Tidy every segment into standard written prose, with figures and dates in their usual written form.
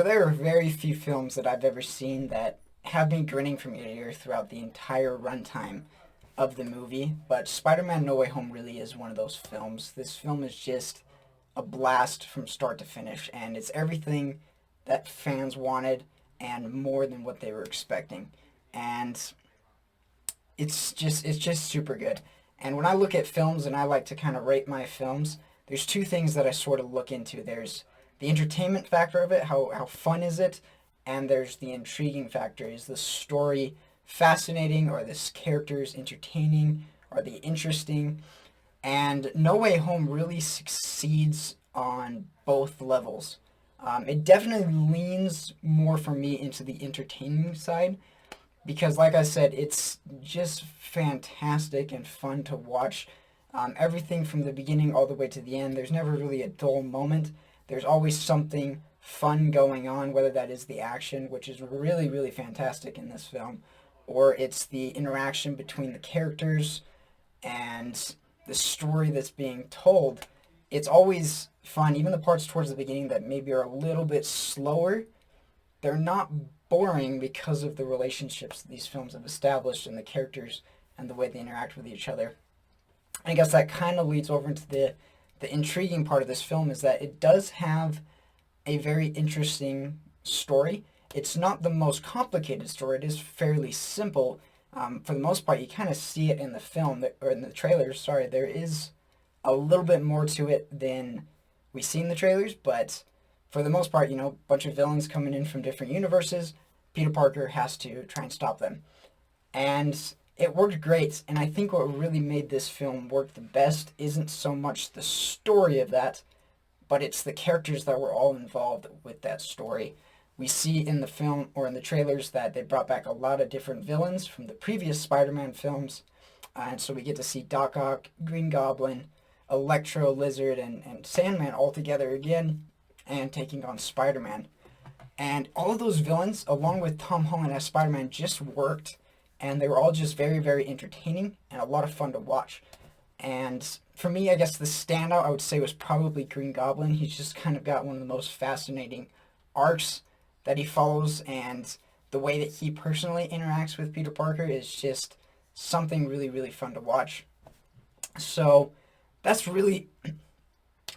So there are very few films that I've ever seen that have me grinning from ear to ear throughout the entire runtime of the movie, but Spider-Man No Way Home really is one of those films. This film is just a blast from start to finish, and it's everything that fans wanted and more than what they were expecting. And it's just super good. And when I look at films and I like to kind of rate my films, there's two things that I sort of look into. There's the entertainment factor of it, how fun is it, and there's the intriguing factor. Is the story fascinating? Are the characters entertaining? Are they interesting? And No Way Home really succeeds on both levels. It definitely leans more for me into the entertaining side because, like I said, it's just fantastic and fun to watch. Everything from the beginning all the way to the end, there's never really a dull moment. There's always something fun going on, whether that is the action, which is really, really fantastic in this film, or it's the interaction between the characters and the story that's being told. It's always fun. Even the parts towards the beginning that maybe are a little bit slower, they're not boring because of the relationships these films have established and the characters and the way they interact with each other. I guess that kind of leads over into the intriguing part of this film is that it does have a very interesting story. It's not the most complicated story. It is fairly simple. For the most part, you kind of see it in the film or in the trailers. Sorry, there is a little bit more to it than we see in the trailers, but for the most part, a bunch of villains coming in from different universes. Peter Parker has to try and stop them. And it worked great. And I think what really made this film work the best isn't so much the story of that, but it's the characters that were all involved with that story. We see in the film or in the trailers that they brought back a lot of different villains from the previous Spider-Man films. And so we get to see Doc Ock, Green Goblin, Electro, Lizard, and Sandman all together again and taking on Spider-Man. And all of those villains, along with Tom Holland as Spider-Man, just worked. And they were all just very, very entertaining and a lot of fun to watch. And for me, I guess the standout I would say was probably Green Goblin. He's just kind of got one of the most fascinating arcs that he follows, and the way that he personally interacts with Peter Parker is just something really, really fun to watch. So that's really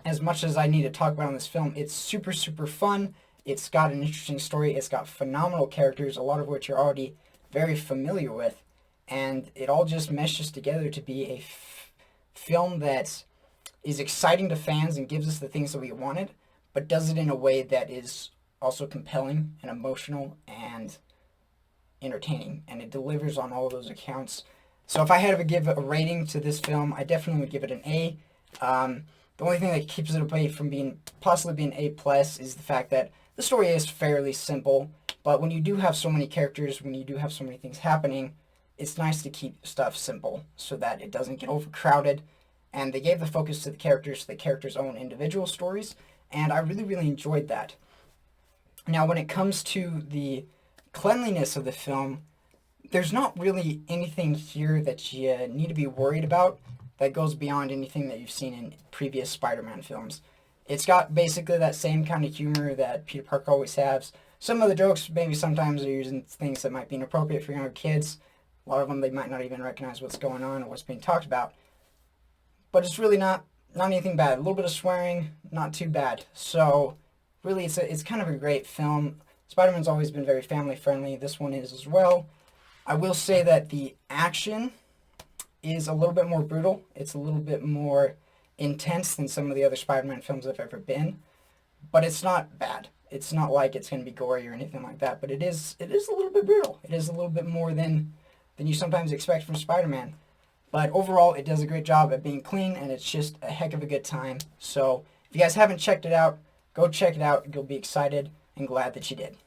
as much as I need to talk about on this film. It's super, super fun. It's got an interesting story. It's got phenomenal characters, a lot of which you're already very familiar with. And it all just meshes together to be a film that is exciting to fans and gives us the things that we wanted, but does it in a way that is also compelling and emotional and entertaining. And it delivers on all of those accounts. So if I had to give a rating to this film, I definitely would give it an A. The only thing that keeps it away from being possibly being A plus is the fact that the story is fairly simple. But when you do have so many characters, when you do have so many things happening, it's nice to keep stuff simple so that it doesn't get overcrowded. And they gave the focus to the characters' own individual stories, and I really, really enjoyed that. Now, when it comes to the cleanliness of the film, there's not really anything here that you need to be worried about that goes beyond anything that you've seen in previous Spider-Man films. It's got basically that same kind of humor that Peter Parker always has. Some of the jokes maybe sometimes are using things that might be inappropriate for younger kids. A lot of them they might not even recognize what's going on or what's being talked about. But it's really not anything bad. A little bit of swearing, not too bad. So really it's kind of a great film. Spider-Man's always been very family friendly. This one is as well. I will say that the action is a little bit more brutal. It's a little bit more intense than some of the other Spider-Man films I've ever been. But it's not bad. It's not like it's going to be gory or anything like that. But it is a little bit brutal. It is a little bit more than you sometimes expect from Spider-Man. But overall, it does a great job at being clean, and it's just a heck of a good time. So if you guys haven't checked it out, go check it out. You'll be excited and glad that you did.